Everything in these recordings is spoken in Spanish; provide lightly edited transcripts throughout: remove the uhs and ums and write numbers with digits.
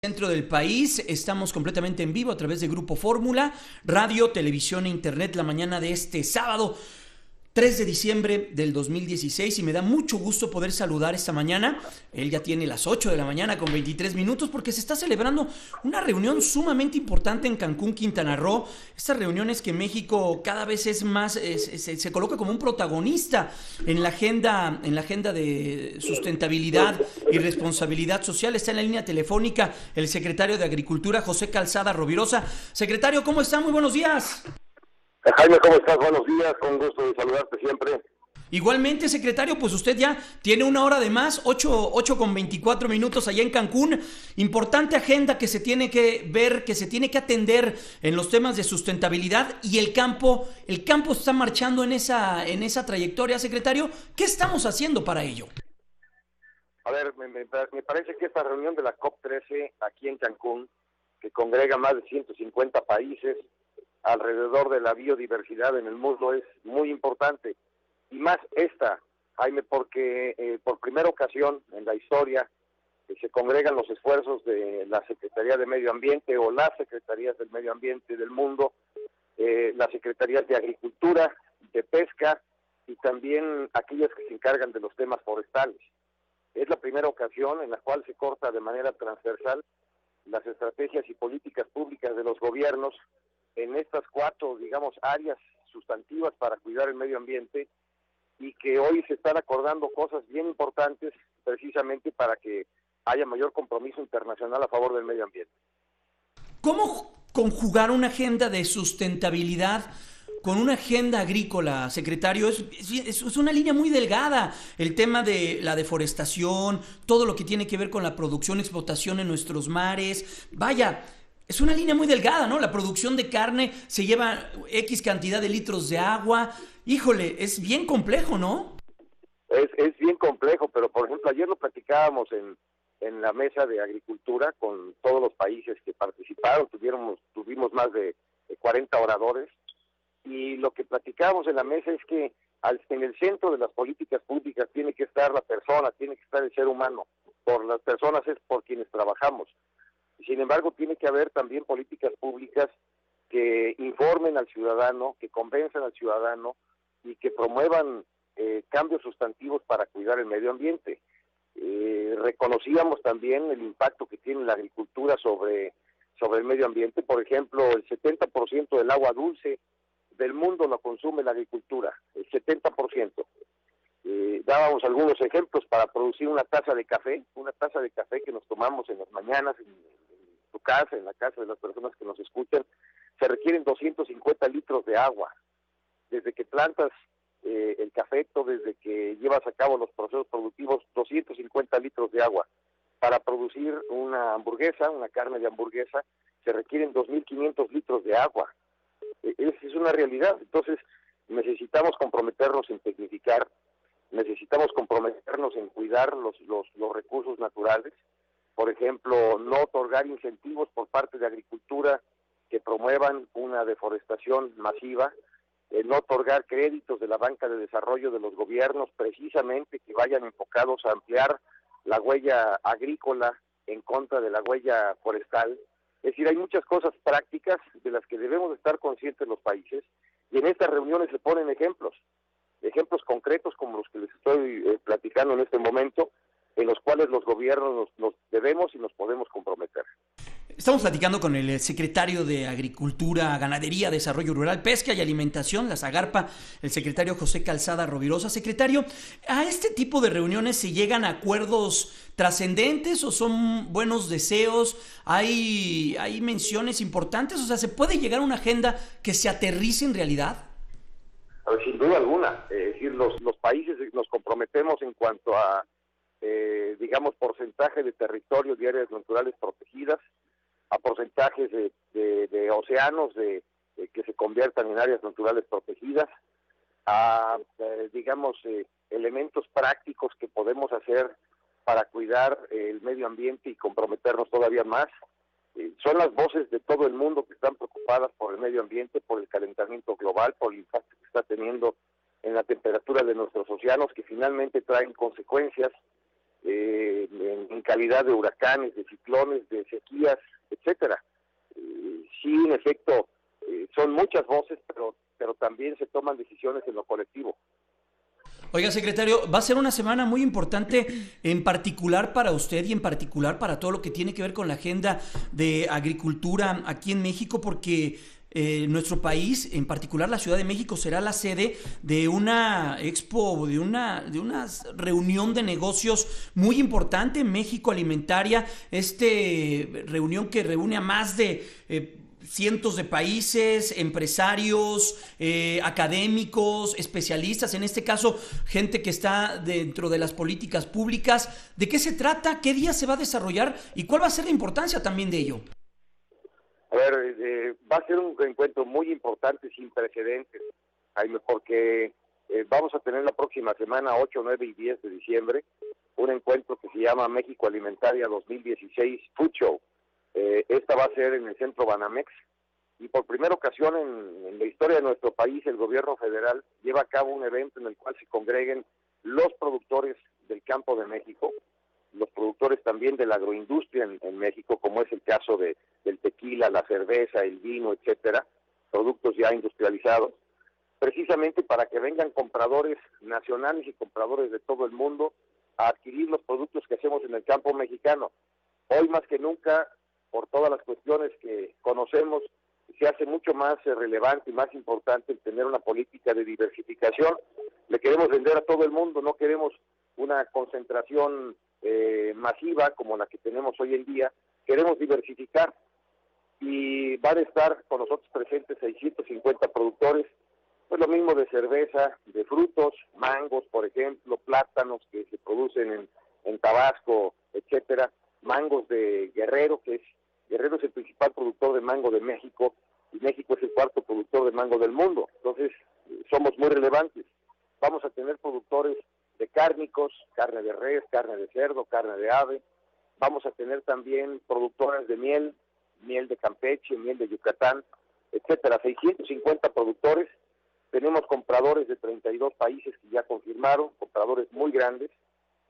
Centro del país, estamos completamente en vivo a través de Grupo Fórmula, radio, televisión e internet la mañana de este sábado 3 de diciembre del 2016 y me da mucho gusto poder saludar esta mañana. Él ya tiene las 8 de la mañana con 23 minutos porque se está celebrando una reunión sumamente importante en Cancún, Quintana Roo. Estas reuniones que México cada vez es más, se coloca como un protagonista en la agenda de sustentabilidad y responsabilidad social. Está en la línea telefónica el secretario de Agricultura, José Calzada Rovirosa. Secretario, ¿cómo está? Muy buenos días. Jaime, ¿cómo estás? Buenos días, con gusto de saludarte siempre. Igualmente, secretario, pues usted ya tiene una hora de más, 8 con 24 minutos allá en Cancún. Importante agenda que se tiene que ver, que se tiene que atender en los temas de sustentabilidad y el campo está marchando en esa trayectoria, secretario. ¿Qué estamos haciendo para ello? A ver, me parece que esta reunión de la COP13 aquí en Cancún, que congrega más de 150 países, alrededor de la biodiversidad en el mundo es muy importante, y más esta, Jaime, porque por primera ocasión en la historia se congregan los esfuerzos de la Secretaría de Medio Ambiente o las Secretarías del Medio Ambiente del mundo, las Secretarías de Agricultura, de Pesca y también aquellas que se encargan de los temas forestales. Es la primera ocasión en la cual se corta de manera transversal las estrategias y políticas públicas de los gobiernos en estas cuatro, digamos, áreas sustantivas para cuidar el medio ambiente, y que hoy se están acordando cosas bien importantes precisamente para que haya mayor compromiso internacional a favor del medio ambiente. ¿Cómo conjugar una agenda de sustentabilidad con una agenda agrícola, secretario? Es una línea muy delgada, el tema de la deforestación, todo lo que tiene que ver con la producción, explotación en nuestros mares. Vaya, es una línea muy delgada, ¿no? La producción de carne se lleva X cantidad de litros de agua. Híjole, es bien complejo, ¿no? Es bien complejo, pero por ejemplo ayer lo platicábamos en la mesa de agricultura con todos los países que participaron, tuvimos más de 40 oradores, y lo que platicábamos en la mesa es que en el centro de las políticas públicas tiene que estar la persona, tiene que estar el ser humano. Por las personas es por quienes trabajamos. Sin embargo, tiene que haber también políticas públicas que informen al ciudadano, que convenzan al ciudadano y que promuevan cambios sustantivos para cuidar el medio ambiente. Reconocíamos también el impacto que tiene la agricultura sobre el medio ambiente. Por ejemplo, el 70% del agua dulce del mundo lo consume la agricultura, el 70%. Dábamos algunos ejemplos para producir una taza de café que nos tomamos en las mañanas en tu casa, en la casa de las personas que nos escuchan, se requieren 250 litros de agua. Desde que plantas el cafeto, desde que llevas a cabo los procesos productivos, 250 litros de agua. Para producir una hamburguesa, una carne de hamburguesa, se requieren 2.500 litros de agua. Es una realidad. Entonces, necesitamos comprometernos en tecnificar, necesitamos comprometernos en cuidar los recursos naturales. Por ejemplo, no otorgar incentivos por parte de agricultura que promuevan una deforestación masiva, no otorgar créditos de la banca de desarrollo de los gobiernos precisamente que vayan enfocados a ampliar la huella agrícola en contra de la huella forestal. Es decir, hay muchas cosas prácticas de las que debemos estar conscientes los países, y en estas reuniones se ponen ejemplos concretos como los que les estoy platicando en este momento, en los cuales los gobiernos nos debemos y nos podemos comprometer. Estamos platicando con el secretario de Agricultura, Ganadería, Desarrollo Rural, Pesca y Alimentación, la SAGARPA, el secretario José Calzada Rovirosa. Secretario, ¿a este tipo de reuniones se llegan a acuerdos trascendentes o son buenos deseos? ¿Hay menciones importantes? O sea, ¿se puede llegar a una agenda que se aterrice en realidad? A ver, sin duda alguna. Es decir, los países nos comprometemos en cuanto a, digamos, porcentaje de territorio de áreas naturales protegidas, a porcentajes de océanos que se conviertan en áreas naturales protegidas, a, digamos, elementos prácticos que podemos hacer para cuidar el medio ambiente y comprometernos todavía más. Son las voces de todo el mundo que están preocupadas por el medio ambiente, por el calentamiento global, por el impacto que está teniendo en la temperatura de nuestros océanos, que finalmente traen consecuencias en calidad de huracanes, de ciclones, de sequías, etcétera. Sí, en efecto, son muchas voces, pero también se toman decisiones en lo colectivo. Oiga, secretario, va a ser una semana muy importante en particular para usted y en particular para todo lo que tiene que ver con la agenda de agricultura aquí en México, porque nuestro país, en particular la Ciudad de México, será la sede de una expo, de una reunión de negocios muy importante, México Alimentaria, reunión que reúne a más de cientos de países, empresarios, académicos, especialistas, en este caso, gente que está dentro de las políticas públicas. ¿De qué se trata? ¿Qué día se va a desarrollar? ¿Y cuál va a ser la importancia también de ello? A ver, va a ser un encuentro muy importante, sin precedentes, Jaime, porque vamos a tener la próxima semana, 8, 9 y 10 de diciembre, un encuentro que se llama México Alimentaria 2016 Food Show. Esta va a ser en el Centro Banamex, y por primera ocasión en la historia de nuestro país, el gobierno federal lleva a cabo un evento en el cual se congreguen los productores del campo de México, los productores también de la agroindustria en México, como es el caso del tequila, la cerveza, el vino, etcétera, productos ya industrializados, precisamente para que vengan compradores nacionales y compradores de todo el mundo a adquirir los productos que hacemos en el campo mexicano. Hoy más que nunca, por todas las cuestiones que conocemos, se hace mucho más relevante y más importante el tener una política de diversificación. Le queremos vender a todo el mundo, no queremos una concentración masiva como la que tenemos hoy en día, queremos diversificar, y van a estar con nosotros presentes 650 productores, pues lo mismo de cerveza, de frutos, mangos, por ejemplo, plátanos que se producen en Tabasco, etcétera, mangos de Guerrero, Guerrero es el principal productor de mango de México, y México es el cuarto productor de mango del mundo, entonces somos muy relevantes. Vamos a tener productores de cárnicos, carne de res, carne de cerdo, carne de ave. Vamos a tener también productoras de miel de Campeche, miel de Yucatán, etcétera. 650 productores. Tenemos compradores de 32 países que ya confirmaron, compradores muy grandes.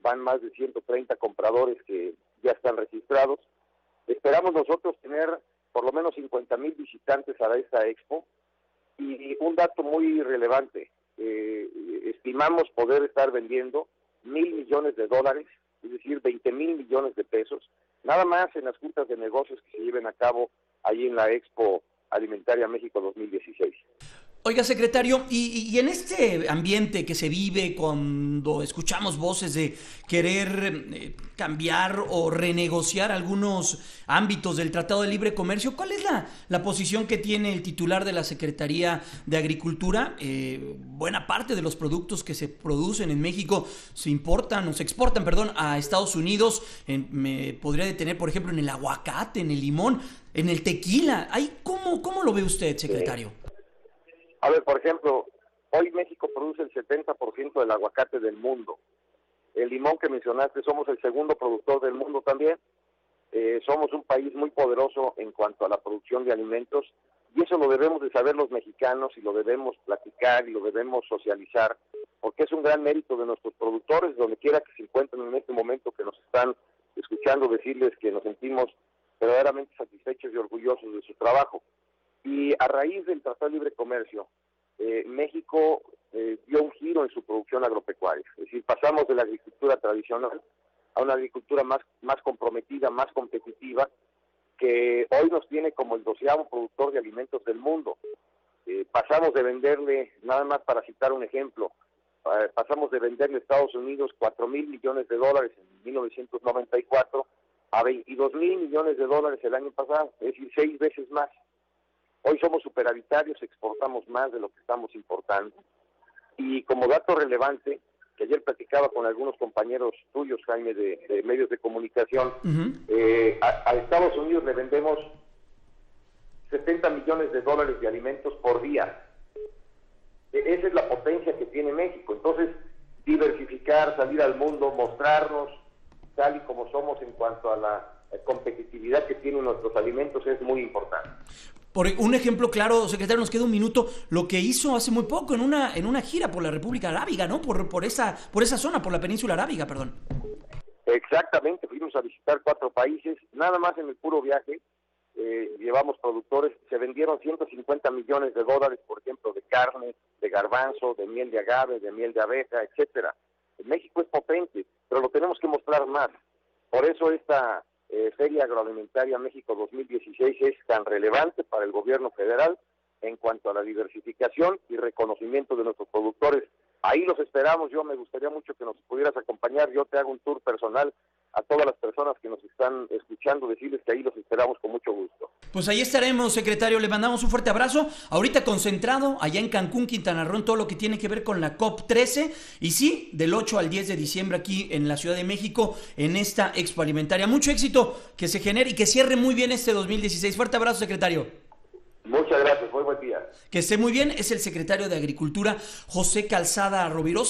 Van más de 130 compradores que ya están registrados. Esperamos nosotros tener por lo menos 50,000 visitantes a esta expo. Y un dato muy relevante, estimamos poder estar vendiendo $1,000 millones, es decir, 20,000 millones de pesos, nada más en las juntas de negocios que se lleven a cabo ahí en la Expo Alimentaria México 2016. Oiga, secretario, y en este ambiente que se vive cuando escuchamos voces de querer cambiar o renegociar algunos ámbitos del Tratado de Libre Comercio, ¿cuál es la posición que tiene el titular de la Secretaría de Agricultura? Buena parte de los productos que se producen en México se exportan, a Estados Unidos. Me podría detener, por ejemplo, en el aguacate, en el limón, en el tequila. ¿Cómo lo ve usted, secretario? A ver, por ejemplo, hoy México produce el 70% del aguacate del mundo. El limón que mencionaste, somos el segundo productor del mundo también. Somos un país muy poderoso en cuanto a la producción de alimentos, y eso lo debemos de saber los mexicanos, y lo debemos platicar y lo debemos socializar, porque es un gran mérito de nuestros productores, donde quiera que se encuentren en este momento, que nos están escuchando, decirles que nos sentimos verdaderamente satisfechos y orgullosos de su trabajo. Y a raíz del Tratado de Libre Comercio, México dio un giro en su producción agropecuaria. Es decir, pasamos de la agricultura tradicional a una agricultura más comprometida, más competitiva, que hoy nos tiene como el 12º productor de alimentos del mundo. Pasamos de venderle, nada más para citar un ejemplo, pasamos de venderle a Estados Unidos $4,000 millones en 1994 a $22,000 millones el año pasado, es decir, 6 veces más. Hoy somos superavitarios, exportamos más de lo que estamos importando. Y como dato relevante, que ayer platicaba con algunos compañeros tuyos, Jaime, de medios de comunicación, a Estados Unidos le vendemos $70 millones de alimentos por día. Esa es la potencia que tiene México. Entonces, diversificar, salir al mundo, mostrarnos tal y como somos en cuanto a la competitividad que tienen nuestros alimentos es muy importante. Por un ejemplo claro, secretario, nos queda un minuto, lo que hizo hace muy poco en una gira por la República Arábiga, ¿no? Por esa zona, por la península arábiga, perdón. Exactamente, fuimos a visitar 4 países, nada más en el puro viaje. Llevamos productores, se vendieron $150 millones, por ejemplo, de carne, de garbanzo, de miel de agave, de miel de abeja, etcétera. México es potente, pero lo tenemos que mostrar más. Por eso esta Feria Agroalimentaria México 2016 es tan relevante para el gobierno federal en cuanto a la diversificación y reconocimiento de nuestros productores. Ahí los esperamos. Yo me gustaría mucho que nos pudieras acompañar. Yo te hago un tour personal a todas las personas que nos están escuchando, decirles que ahí los esperamos con mucho gusto. Pues ahí estaremos, secretario. Le mandamos un fuerte abrazo. Ahorita concentrado allá en Cancún, Quintana Roo, en todo lo que tiene que ver con la COP13. Y sí, del 8 al 10 de diciembre aquí en la Ciudad de México, en esta Expo Alimentaria. Mucho éxito, que se genere y que cierre muy bien este 2016. Fuerte abrazo, secretario. Muchas gracias, muy buen día. Que esté muy bien. Es el secretario de Agricultura, José Calzada Rovirosa.